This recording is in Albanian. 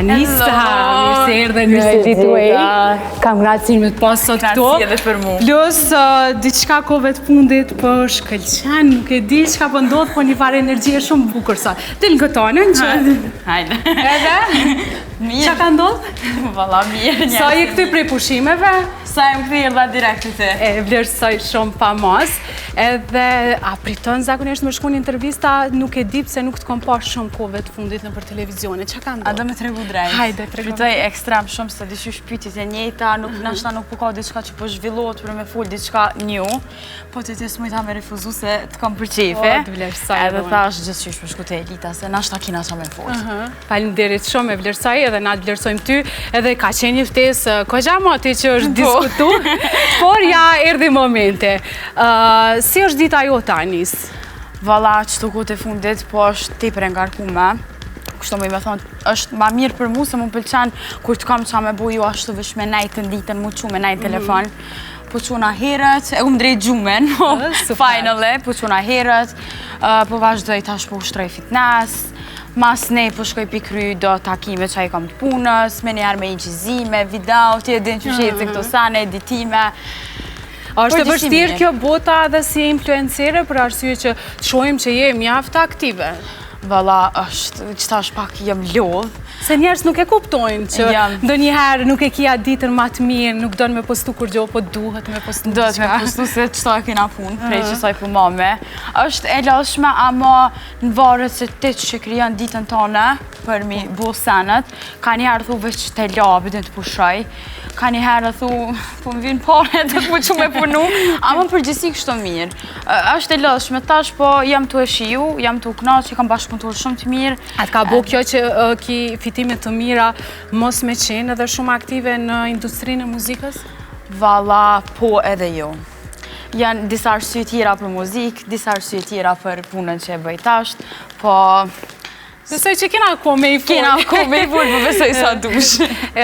Anisa, mirë se erdhe, mirë se gjithuaj. Kam knatësinë me të pas sot këto. Knatësi edhe për mu. Plus, diçka kove të fundit për shkëlqen, nuk e di çka po ndodh, po një farë energjie shumë bukur sot. Del gëtonën që... Hajde. Edhe? Mirë. Qa ka ndodh? Valla mirë. Sa je këty prej pushimeve? Sa jem këty erdha direkt të te. E vlerësoj shumë pa mas. Edhe, a priton zakonisht me shku një intervista, nuk e di pse nuk të kom pa shumë kove të fundit në për televizione. Qa ka ndodh? A do me tregu drejt. Hajde, tregu. Pritoj ekstrem shumë se dishysh pyetjet e njëjta, nashta nuk po ka diçka që po zhvillohet për me fol diçka new, po ti s'mujta me refuzu se të kam për qefe. Të vlerësoj. Edhe thash gjithçysh për shku te Elita se nashta kina qa me fol. Faleminderit shumë, e vlerësoj edhe na të vlerësojmë ty, edhe ka qenë një ftesë kogja moti që është diskutu, por ja erdhi momente. Si është dita jote, Anis? Valla, qëto kohët e fundit, po është tepër e ngarkume. Kështu më i me thonë, është ma mirë për mu se mu pëlqen kur të kam qa me bo ju ashtu vësh me najtë në ditën, mu që me najtë telefon. Po quna herët, e drejt gjumen, finally, po quna herët, po vazhdoj tash po ushtroj fitness, mas ne po shkoj pikry do takime që i kam të punës, me njerë me inqizime, video, ti e din që shetë këto sane, editime. Është e vështirë kjo bota dhe si influencere për arsye që të shohim që je mjaft aktive. Valla, është, qëta është pak jem lodh. Se njerës nuk e kuptojnë që ndonjëherë nuk e kia ditën ma të mirë, nuk do në me postu kur gjo, po duhet me postu diçka. Duhet me postu se qëta e kina punë, prej që saj për mame. Është e lashme, ama në varet se ti që kryon ditën tone për mi bo senet, ka njëherë thu veç të labi dhe të pushaj, ka njëherë thu, po më vinë pare të po që me punu, ama përgjësi kështë mirë. Është e lashme, tash po jam të e shiju, jam të knaqë, kam bashkëpuntuar shumë të mirë. Atë ka bo kjo që ki fitimet të mira mos me qenë edhe shumë aktive në industrinë e muzikës? Valla, po edhe jo. Janë disa arsye tjera për muzikë, disa arsye tjera për punën që e bëj tasht, po... Besoj që kena ko me i full. Kena ko me i full, po besoj sa dush.